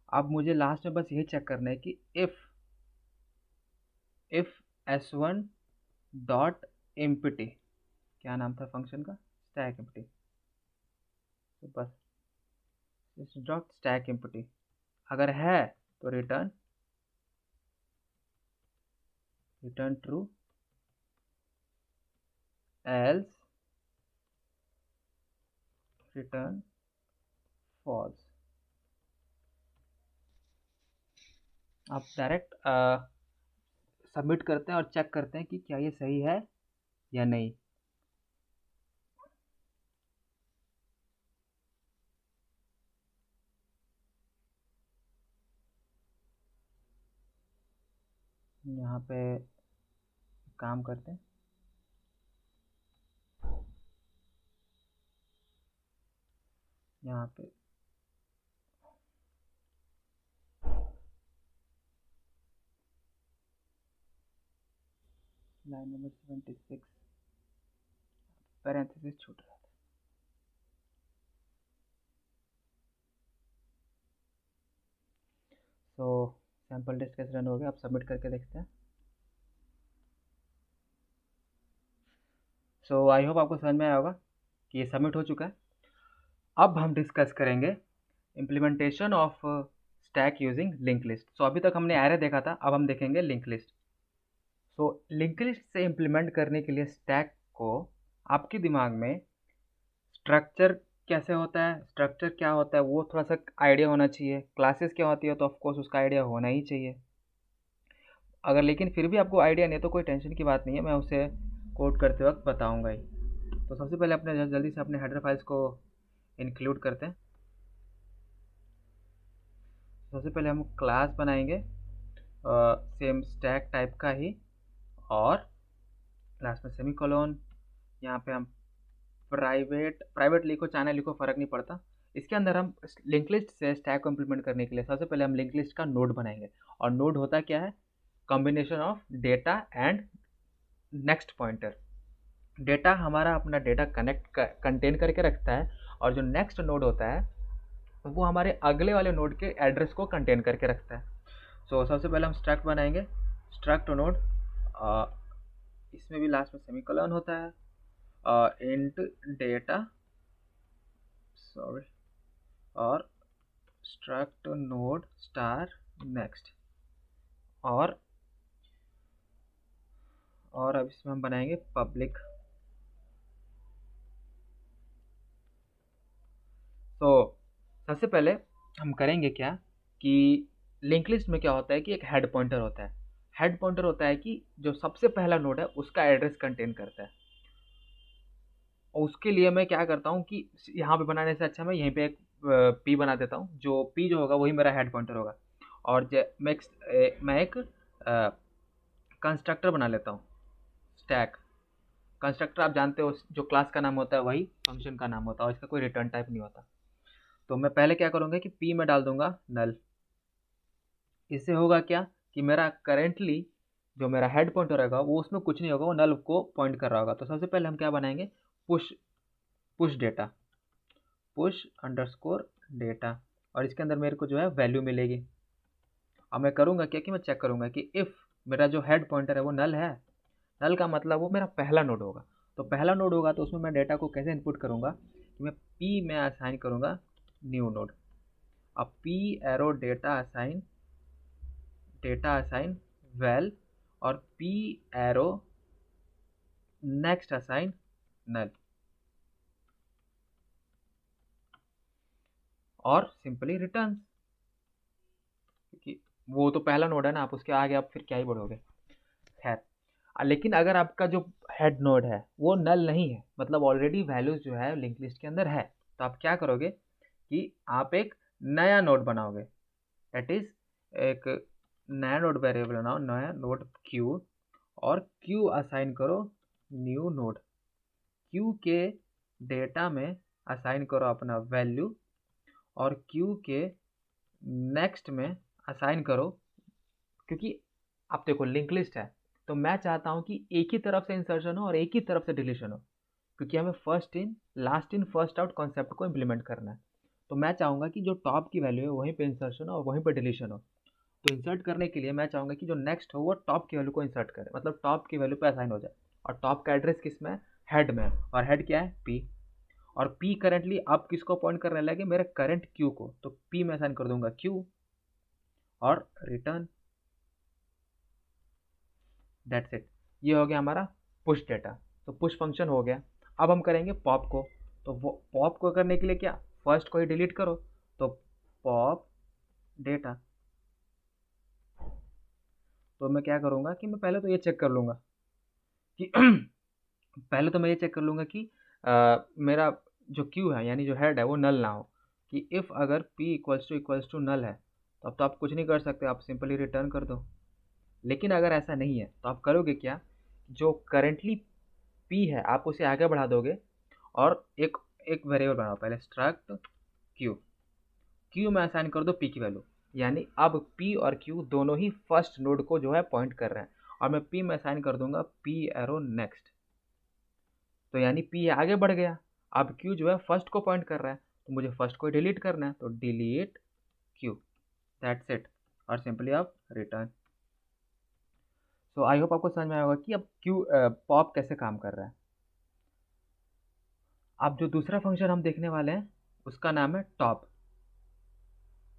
अब मुझे लास्ट में बस यही चेक करना है कि इफ s1 डॉट एम्प्टी, क्या नाम था फंक्शन का, स्टैक एम्प्टी, तो बस डॉट स्टैक एम्प्टी अगर है तो return true, else return false. आप डायरेक्ट सबमिट करते हैं और चेक करते हैं कि क्या ये सही है या नहीं। यहाँ पे काम करते हैं, यहाँ पे लाइन नंबर 76 पैरेंथेसिस छूट रहा था। सो सैम्पल टेस्ट कैसे रन हो गया, आप सबमिट करके देखते हैं। सो आई होप आपको समझ में आया होगा कि ये सबमिट हो चुका है। अब हम डिस्कस करेंगे implementation of stack using link list. So अभी तक हमने एरे देखा था, अब हम देखेंगे link list. So link list से इम्प्लीमेंट करने के लिए स्टैक को आपके दिमाग में स्ट्रक्चर कैसे होता है, स्ट्रक्चर क्या होता है वो थोड़ा सा आइडिया होना चाहिए। क्लासेस क्या होती है तो ऑफकोर्स उसका आइडिया होना ही चाहिए। अगर लेकिन फिर भी आपको आइडिया नहीं है तो कोई टेंशन की बात नहीं है, मैं उसे कोड करते वक्त बताऊंगा ही। तो सबसे पहले अपने जल्दी से अपने हेडर फाइल्स को इंक्लूड करते हैं। सबसे पहले हम क्लास बनाएंगे सेम स्टैक टाइप का ही, और लास्ट में सेमीकोलन। यहाँ पे हम प्राइवेट लिखो चाहे लिखो फ़र्क नहीं पड़ता। इसके अंदर हम लिंक लिस्ट से स्टैक को इम्प्लीमेंट करने के लिए सबसे पहले हम लिंक लिस्ट का नोड बनाएंगे। और नोड होता क्या है, combination of data and next pointer. Data हमारा अपना डेटा कंटेन करके रखता है, और जो नेक्स्ट नोड होता है वो हमारे अगले वाले नोड के एड्रेस को कंटेन करके रखता है। सो सबसे पहले हम स्ट्रक्ट बनाएंगे, स्ट्रक्ट नोड, इसमें भी लास्ट में सेमीकोलन होता है, इंट डेटा, सॉरी, और स्ट्रक्ट नोड स्टार नेक्स्ट, और अब इसमें हम बनाएंगे पब्लिक। तो सबसे पहले हम करेंगे क्या कि लिंक लिस्ट में क्या होता है कि एक हेड पॉइंटर होता है। हेड पॉइंटर होता है कि जो सबसे पहला नोड है उसका एड्रेस कंटेन करता है। और उसके लिए मैं क्या करता हूँ कि यहाँ पे बनाने से अच्छा मैं यहीं पे एक पी बना देता हूँ, जो पी जो होगा वही मेरा हेड पॉइंटर होगा। और मैं एक कंस्ट्रक्टर बना लेता हूँ, स्टैक कंस्ट्रक्टर। आप जानते हो जो क्लास का नाम होता है वही फंक्शन का नाम होता है, और इसका कोई रिटर्न टाइप नहीं होता। तो मैं पहले क्या करूँगा कि पी में डाल दूंगा नल। इससे होगा क्या कि मेरा करेंटली जो मेरा हेड पॉइंटर रहेगा वो उसमें कुछ नहीं होगा, वो नल को पॉइंट कर रहा होगा। तो सबसे पहले हम क्या बनाएंगे, push push data, push underscore data, और इसके अंदर मेरे को जो है वैल्यू मिलेगी। अब मैं करूँगा क्या कि मैं चेक करूँगा कि इफ़ मेरा जो हेड पॉइंटर है वो नल है, नल का मतलब वो मेरा पहला नोड होगा। तो पहला नोड होगा तो उसमें मैं डेटा को कैसे इनपुट करूँगा कि मैं पी में असाइन करूँगा न्यू नोड। अब p arrow data assign val, और p arrow next assign null, और सिंपली रिटर्न, क्योंकि वो तो पहला नोड है ना, आप उसके आगे आप फिर क्या ही बढ़ोगे। खैर, लेकिन अगर आपका जो हेड नोड है वो नल नहीं है, मतलब ऑलरेडी वैल्यूज जो है लिंक लिस्ट के अंदर है, तो आप क्या करोगे कि आप एक नया नोड बनाओगे। दैट इज एक नया नोड वेरिएबल बनाओ, नया नोड क्यू, और क्यू असाइन करो न्यू नोड। क्यू के डेटा में असाइन करो अपना वैल्यू, और क्यू के नेक्स्ट में असाइन करो, क्योंकि आप देखो लिंक लिस्ट है तो मैं चाहता हूँ कि एक ही तरफ से इंसर्शन हो और एक ही तरफ से डिलीशन हो, क्योंकि हमें first in last in first out concept को इम्प्लीमेंट करना है। तो मैं चाहूँगा कि जो टॉप की वैल्यू है वहीं पे इंसर्शन हो और वहीं पे डिलीशन हो। तो इंसर्ट करने के लिए मैं चाहूँगा कि जो नेक्स्ट हो वो टॉप की वैल्यू को इंसर्ट करे, मतलब टॉप की वैल्यू पे असाइन हो जाए। और टॉप का एड्रेस किस में है, हेड में है, और हेड क्या है, पी। और पी करेंटली अब किसको पॉइंट करने लगे, मेरे करंट क्यू को। तो पी में असाइन कर दूंगा क्यू, और रिटर्न। दैट्स इट, ये हो गया हमारा पुश डेटा। तो पुश फंक्शन हो गया। अब हम करेंगे पॉप को। तो वो पॉप को करने के लिए क्या, फर्स्ट को ही डिलीट करो, तो पॉप डेटा। तो मैं क्या करूँगा कि मैं पहले तो ये चेक कर लूँगा कि पहले तो मैं ये चेक कर लूँगा कि मेरा जो क्यू है यानी जो हेड है वो नल ना हो। कि इफ़ अगर p इक्वल्स टू नल है तो अब तो आप कुछ नहीं कर सकते, आप सिंपली रिटर्न कर दो। लेकिन अगर ऐसा नहीं है तो आप करोगे क्या, जो करेंटली p है आप उसे आगे बढ़ा दोगे, और एक एक वेरिएबल बनाओ पहले, स्ट्रक्ट क्यू। क्यू में असाइन कर दो p की वैल्यू, यानी अब p और q दोनों ही फर्स्ट नोड को जो है पॉइंट कर रहे हैं। और मैं p में असाइन कर दूंगा p एरो नेक्स्ट, तो यानी p आगे बढ़ गया। अब q जो है फर्स्ट को पॉइंट कर रहा है, तो मुझे फर्स्ट को डिलीट करना है, तो डिलीट q। दैट्स इट, और सिंपली आप रिटर्न। सो आई होप आपको समझ में आया होगा कि अब क्यू पॉप कैसे काम कर रहा है। अब जो दूसरा फंक्शन हम देखने वाले हैं उसका नाम है टॉप।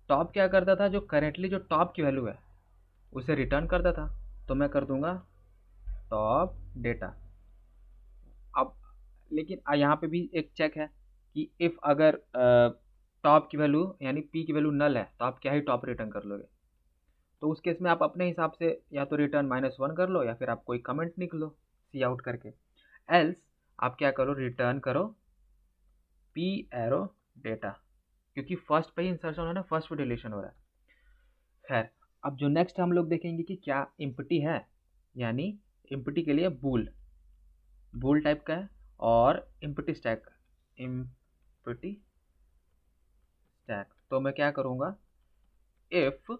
टॉप क्या करता था, जो करेंटली जो टॉप की वैल्यू है उसे रिटर्न करता था। तो मैं कर दूंगा टॉप डेटा। अब लेकिन यहाँ पे भी एक चेक है कि इफ़ अगर टॉप की वैल्यू यानी p की वैल्यू नल है तो आप क्या ही टॉप रिटर्न कर लोगे। तो उस केस में आप अपने हिसाब से या तो रिटर्न -1 कर लो, या फिर आप कोई कमेंट लिख लो सी आउट करके। एल्स आप क्या करो, रिटर्न करो p एरो डेटा, क्योंकि फर्स्ट पे ही इंसर्शन हो रहा है, फर्स्ट पे डिलीशन हो रहा है। खैर, अब जो नेक्स्ट हम लोग देखेंगे कि क्या इम्पटी है, यानी इम्पटी के लिए बूल टाइप का है, और इम्पटी स्टैक, इम्पटी स्टैक। तो मैं क्या करूँगा, if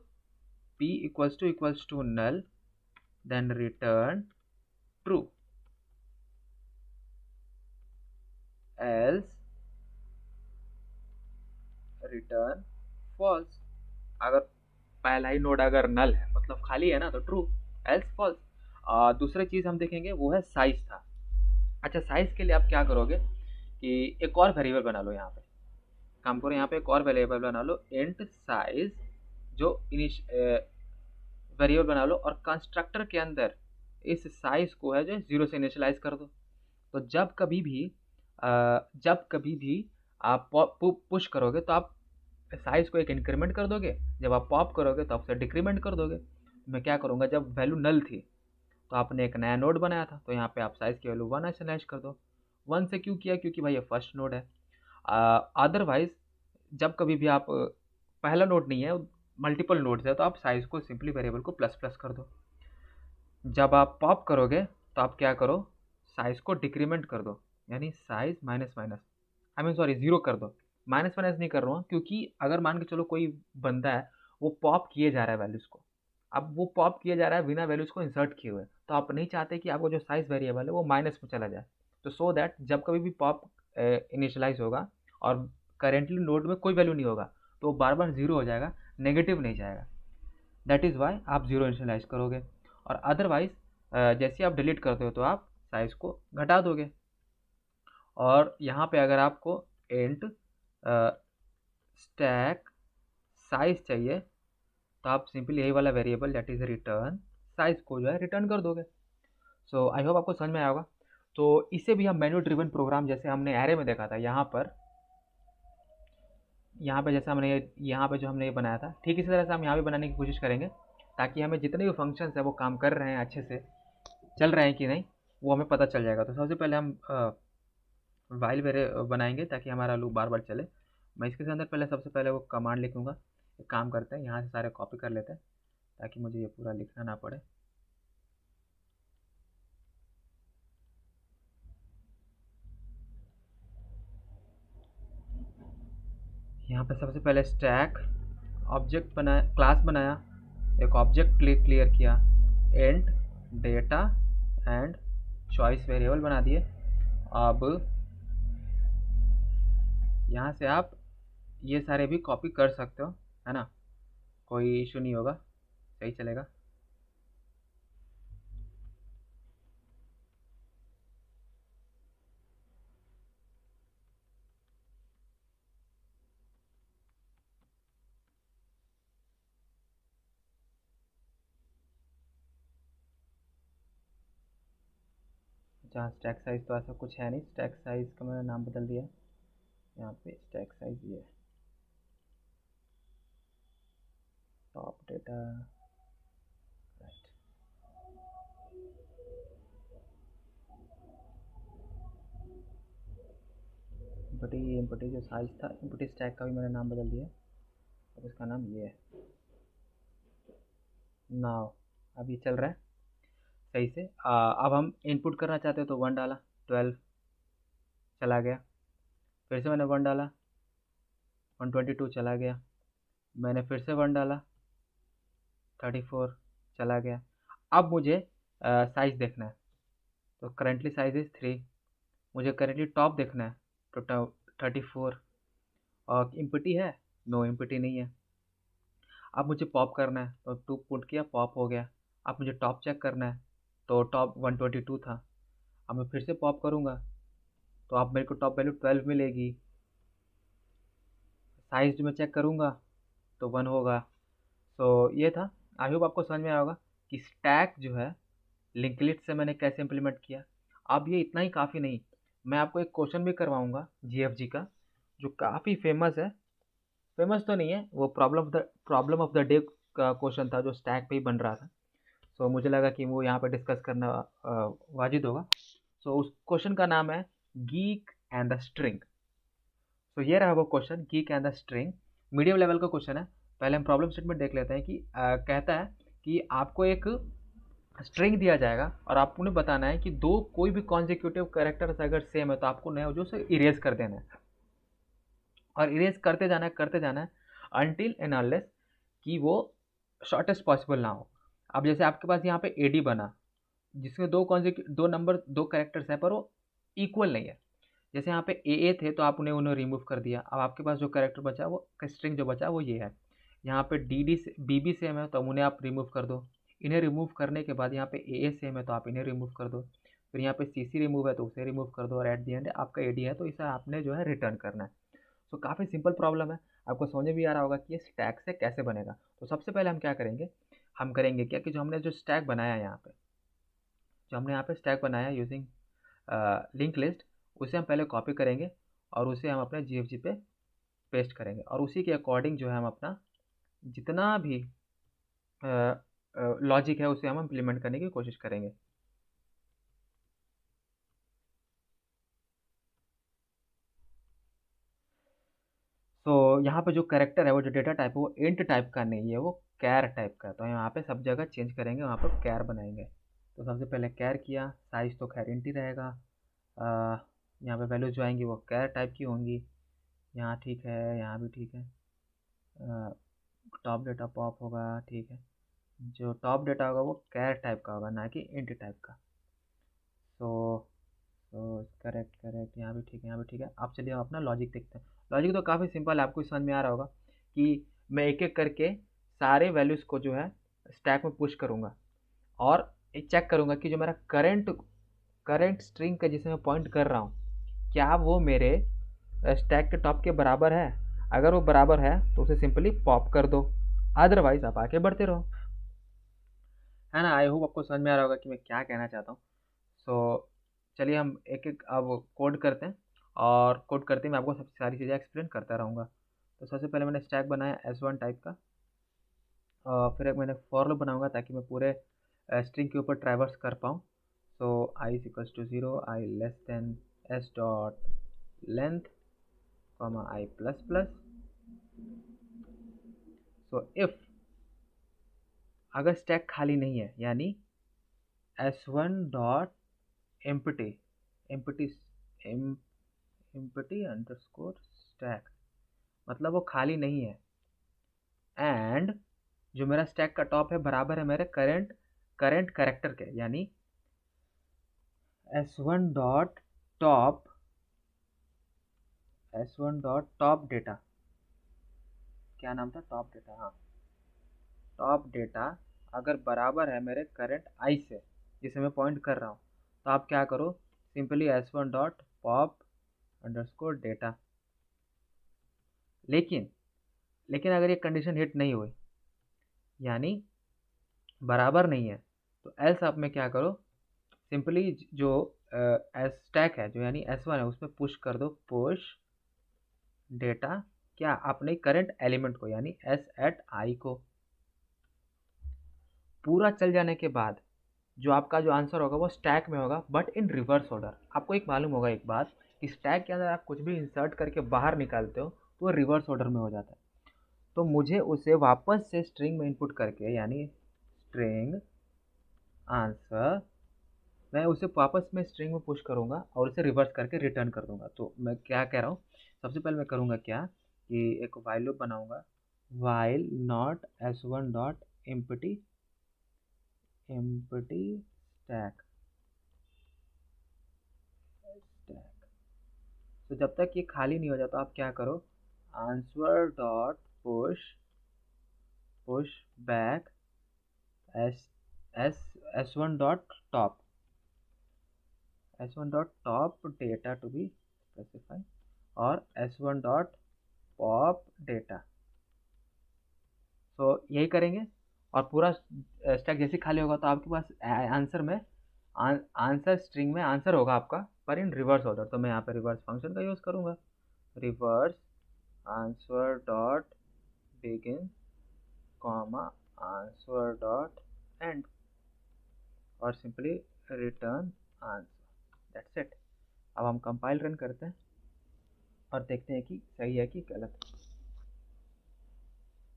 p equals to null then return true, else return false. अगर पहला ही नोड अगर नल है मतलब खाली है ना तो ट्रू, एल्स फॉल्स। दूसरी चीज़ हम देखेंगे वो है साइज था। अच्छा, साइज के लिए आप क्या करोगे कि एक और वेरिएबल बना लो, यहाँ पे काम करो, यहाँ पे एक और वेरिएबल बना लो इंट साइज, जो वेरिएबल बना लो और कंस्ट्रक्टर के अंदर इस साइज को है जो 0 से इनिशियलाइज कर दो। तो जब कभी भी आप पुश करोगे तो आप साइज को एक इंक्रीमेंट कर दोगे, जब आप पॉप करोगे तो आप उसे डिक्रीमेंट कर दोगे। मैं क्या करूँगा, जब वैल्यू नल थी तो आपने एक नया नोड बनाया था, तो यहाँ पे आप साइज की वैल्यू 1 इनिशियलाइज कर दो। 1 से क्यों किया, क्योंकि भाई ये फर्स्ट नोड है। अदरवाइज जब कभी भी आप पहला नोड नहीं है, मल्टीपल नोड्स है, तो आप साइज को सिंपली वेरिएबल को प्लस प्लस कर दो। जब आप पॉप करोगे तो आप क्या करो, साइज को डिक्रीमेंट कर दो, यानी size minus minus, I mean sorry 0 कर दो। माइनस माइनस नहीं कर रहा हूँ, क्योंकि अगर मान के चलो कोई बंदा है वो पॉप किए जा रहा है वैल्यूज़ को, अब वो पॉप किया जा रहा है बिना वैल्यूज़ को इंसर्ट किए हुए, तो आप नहीं चाहते कि आपको जो साइज वेरिएबल है वो माइनस में चला जाए। तो सो दैट जब कभी भी पॉप इनिशियलाइज होगा और करेंटली नोड में कोई वैल्यू नहीं होगा तो बार बार 0 हो जाएगा, नेगेटिव नहीं जाएगा। दैट इज़ वाई आप 0 इनिशियलाइज करोगे। और अदरवाइज जैसे आप डिलीट करते हो तो आप साइज़ को घटा दोगे। और यहाँ पे अगर आपको इंट स्टैक साइज चाहिए तो आप सिंपली यही वाला variable that is return size को जो है रिटर्न कर दोगे। सो आई होप आपको समझ में आया होगा। तो इसे भी हम मैन्युअल ड्रिवन प्रोग्राम जैसे हमने एरे में देखा था, यहाँ पे जैसे हमने यहाँ पे जो हमने ये बनाया था, ठीक इसी तरह से हम यहाँ भी बनाने की कोशिश करेंगे, ताकि हमें जितने भी फंक्शंस है वो काम कर रहे हैं अच्छे से, चल रहे हैं कि नहीं, वो हमें पता चल जाएगा। तो सबसे पहले हम वाइल वेरे बनाएंगे ताकि हमारा लूप बार बार चले। मैं इसके अंदर पहले सबसे पहले वो कमांड लिखूँगा। एक काम करते हैं, यहाँ से सारे कॉपी कर लेते हैं ताकि मुझे ये पूरा लिखना ना पड़े। यहाँ पे सबसे पहले स्टैक ऑब्जेक्ट बनाया, क्लास बनाया, एक ऑब्जेक्ट क्लियर किया, and data and choice variable बना दिए। अब यहाँ से आप ये सारे भी कॉपी कर सकते हो, है ना, कोई इशू नहीं होगा, सही चलेगा। जहाँ स्टैक साइज़ तो ऐसा कुछ है नहीं, स्टैक साइज़ का मैंने नाम बदल दिया, यहाँ पे स्टैक साइज़ ये टॉप डेटा, राइट। इम्पटी जो साइज़ था, इम्पटी स्टैक का भी मैंने नाम बदल दिया, अब इसका नाम ये है। नाउ अब ये चल रहा है सही से। अब हम इनपुट करना चाहते हो तो 1 डाला, 12 चला गया, फिर से मैंने 1 डाला, 122 चला गया, मैंने फिर से 1 डाला, 34 चला गया। अब मुझे साइज़ देखना है, तो करेंटली साइज़ इज़ 3, मुझे करेंटली टॉप देखना है तो 34, और इम्पटी है, नो इम्पटी नहीं है। अब मुझे पॉप करना है तो 2 पुट किया, पॉप हो गया। अब मुझे टॉप चेक करना है तो टॉप 122 था, अब मैं फिर से पॉप करूँगा तो अब मेरे को टॉप वैल्यू 12 मिलेगी। साइज़ जो मैं चेक करूँगा तो 1 होगा। सो ये था, आई होप आपको समझ में आया होगा कि स्टैक जो है लिंक लिस्ट से मैंने कैसे इम्प्लीमेंट किया। अब ये इतना ही काफ़ी नहीं, मैं आपको एक क्वेश्चन भी करवाऊँगा जीएफजी का, जो काफ़ी फेमस है। फेमस तो नहीं है, वो प्रॉब्लम ऑफ द डे का क्वेश्चन था जो स्टैक पे ही बन रहा था। सो मुझे लगा कि वो यहाँ पे डिस्कस करना वाजिब होगा। सो उस क्वेश्चन का नाम है गीक एंड द स्ट्रिंग। सो ये रहा वो question, geek and the string, medium level का क्वेश्चन है। पहले हम प्रॉब्लम स्टेटमेंट देख लेते हैं कि कहता है कि आपको एक स्ट्रिंग दिया जाएगा और आपको उन्हें बताना है कि दो कोई भी कॉन्जिक्यूटिव कैरेक्टर्स अगर सेम है तो आपको नया जो उसे इरेज कर देना है, और इरेज करते जाना है अनटिल एंड अनलेस कि वो शॉर्टेस्ट पॉसिबल ना हो। अब जैसे आपके पास यहाँ पे एडी बना, जिसमें दो नंबर दो कैरेक्टर्स हैं पर वो इक्वल नहीं है, जैसे यहाँ पे ए थे तो आप उन्हें उन्हें रिमूव कर दिया। अब आपके पास जो कैरेक्टर बचा वो स्ट्रिंग जो बचा वो ये है। यहाँ पे डी से बी सेम है तो उन्हें आप रिमूव कर दो। इन्हें रिमूव करने के बाद यहाँ पे ए सेम है तो आप इन्हें रिमूव कर दो। फिर यहाँ पे सी रिमूव है तो उसे रिमूव कर दो, और एट दी एंड आपका ए है तो इसे आपने जो है रिटर्न करना है। सो काफ़ी सिंपल प्रॉब्लम है, आपको समझ में भी आ रहा होगा कि ये स्टैक से कैसे बनेगा। तो सबसे पहले हम क्या करेंगे, हम करेंगे क्या कि जो हमने जो स्टैक बनाया यहाँ पे, जो हमने यहाँ पे स्टैक बनाया यूजिंग लिंक लिस्ट, उसे हम पहले कॉपी करेंगे और उसे हम अपने GFG पे पेस्ट करेंगे, और उसी के अकॉर्डिंग जो है हम अपना जितना भी लॉजिक है उसे हम इम्प्लीमेंट करने की कोशिश करेंगे। तो यहाँ पे जो कैरेक्टर है, वो जो डेटा टाइप है वो इंट टाइप का नहीं है, वो कैर टाइप का है। तो यहाँ पे सब जगह चेंज करेंगे, वहाँ पर कैर बनाएंगे। तो सबसे पहले कैर किया, साइज़ तो खैर इंट ही रहेगा। यहाँ पे वैल्यूज जो आएंगी वो कैर टाइप की होंगी। यहाँ ठीक है, यहाँ भी ठीक है। टॉप डेटा पॉप होगा, ठीक है। जो टॉप डेटा होगा वो कैर टाइप का होगा, ना कि इंट टाइप का। सो सो करेक्ट करेक्ट, यहाँ भी ठीक है, यहाँ भी ठीक है। अब चलिए हम अपना लॉजिक देखते हैं। लॉजिक तो काफ़ी सिंपल है, आपको समझ में आ रहा होगा कि मैं एक एक करके सारे वैल्यूज़ को जो है स्टैक में पुश करूँगा, और चेक करूँगा कि जो मेरा करंट स्ट्रिंग का जिसे मैं पॉइंट कर रहा हूँ, क्या वो मेरे स्टैक के टॉप के बराबर है। अगर वो बराबर है तो उसे सिंपली पॉप कर दो, अदरवाइज आप आगे बढ़ते रहो। है ना। आई होप आपको समझ में आ रहा होगा कि मैं क्या कहना चाहता हूँ। सो चलिए हम एक एक अब कोड करते हैं, और कोड करते ही मैं आपको सब सारी चीज़ें एक्सप्लेन करता रहूँगा। तो सबसे पहले मैंने स्टैक बनाया S1 टाइप का, और फिर एक मैंने फॉर लूप बनाऊंगा ताकि मैं पूरे स्ट्रिंग के ऊपर ट्रैवर्स कर पाऊँ। So I is equals to 0, I less than S dot length comma I plus plus. So if अगर स्टैक खाली नहीं है, यानी S1 dot empty empty empty underscore stack, मतलब वो खाली नहीं है, एंड जो मेरा स्टैक का टॉप है बराबर है मेरे करंट कैरेक्टर के, यानी S1 dot top S1 dot top data, क्या नाम था, टॉप डेटा, हाँ, टॉप डेटा अगर बराबर है मेरे करंट आई से जिसे मैं पॉइंट कर रहा हूँ, तो आप क्या करो, simply S1 dot pop underscore data. लेकिन लेकिन अगर ये कंडीशन हिट नहीं हुई, यानी बराबर नहीं है, तो एल्स आप में क्या करो, सिंपली जो स्टैक है जो यानी S1 है उसमें पुश कर दो, पुश डेटा क्या, अपने करंट एलिमेंट को, यानी S एट आई को। पूरा चल जाने के बाद जो आपका जो आंसर होगा वो स्टैक में होगा, बट इन रिवर्स ऑर्डर। आपको एक मालूम होगा एक बात कि स्टैक के अंदर आप कुछ भी इंसर्ट करके बाहर निकालते हो तो वो रिवर्स ऑर्डर में हो जाता है। तो मुझे उसे वापस से स्ट्रिंग में इनपुट करके, यानी स्ट्रिंग आंसर, मैं उसे वापस में स्ट्रिंग में पुश करूँगा और उसे रिवर्स करके रिटर्न कर दूंगा। तो मैं क्या कह रहा हूँ, सबसे पहले मैं करूँगा क्या कि एक वाइल लूप बनाऊँगा, while not S1 dot empty stack. तो जब तक ये खाली नहीं हो जाता आप क्या करो, answer dot push back S1 dot top S1 dot top data to be specify, और S1 डॉट पॉप डेटा। तो यही करेंगे, और पूरा स्टैक जैसे खाली होगा तो आपके पास आंसर में आंसर स्ट्रिंग में आंसर होगा आपका, पर इन रिवर्स ऑर्डर। तो मैं यहाँ पे रिवर्स फंक्शन का यूज़ करूँगा, reverse answer dot begin comma answer dot end, और simply return answer, that's it. अब हम कंपाइल रन करते हैं और देखते हैं कि सही है कि गलत।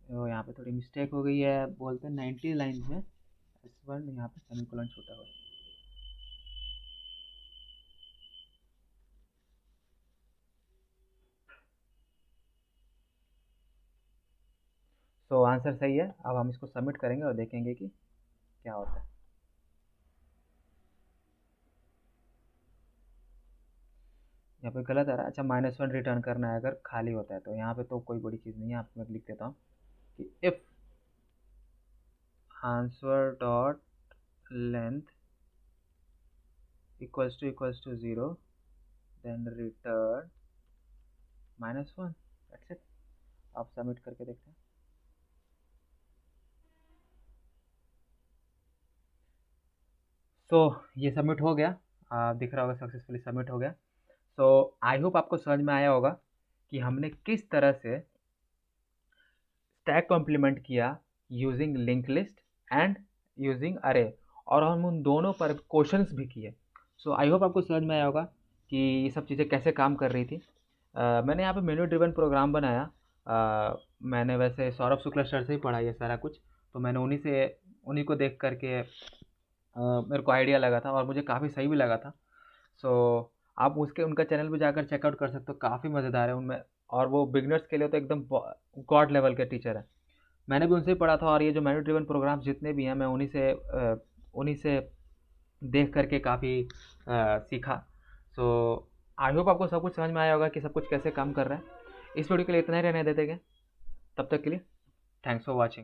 तो यहाँ पे थोड़ी मिस्टेक हो गई है, बोलते हैं 90 लाइन में S1 यहाँ पे सेमीकोलन छूटा हुआ है। तो आंसर सही है। अब हम इसको सबमिट करेंगे और देखेंगे कि क्या होता है। यहाँ पे गलत आ रहा है। अच्छा, -1 रिटर्न करना है अगर खाली होता है तो। यहाँ पे तो कोई बड़ी चीज़ नहीं है, यहाँ पे मैं लिख देता हूँ कि if answer dot length equals to 0 then return -1। That's it. आप सबमिट करके देखते हैं। सो ये सबमिट हो गया, दिख रहा होगा सक्सेसफुली सबमिट हो गया। सो आई होप आपको समझ में आया होगा कि हमने किस तरह से स्टैक को इम्प्लीमेंट किया using link list and using अरे, और हम उन दोनों पर क्वेश्चंस भी किए। सो आई होप आपको समझ में आया होगा कि ये सब चीज़ें कैसे काम कर रही थी। मैंने यहाँ पे मेन्यू ड्रिवन प्रोग्राम बनाया। मैंने वैसे सौरभ शुक्ला सर से ही पढ़ा ये सारा कुछ, तो मैंने उन्हीं को देख करके मेरे को आइडिया लगा था और मुझे काफ़ी सही भी लगा था। सो आप उनका चैनल पे जाकर चेकआउट कर सकते हो, काफ़ी मज़ेदार है उनमें। और वो बिगनर्स के लिए तो एकदम गॉड लेवल के टीचर है। मैंने भी उनसे ही पढ़ा था, और ये जो मेन्यू ड्रिवन प्रोग्राम्स जितने भी हैं मैं उन्हीं से देख करके काफ़ी सीखा। सो आई होप आपको सब कुछ समझ में आया होगा कि सब कुछ कैसे काम कर रहा है। इस वीडियो के लिए इतना ही रहने देते हैं। तब तक के लिए थैंक्स फॉर वॉचिंग।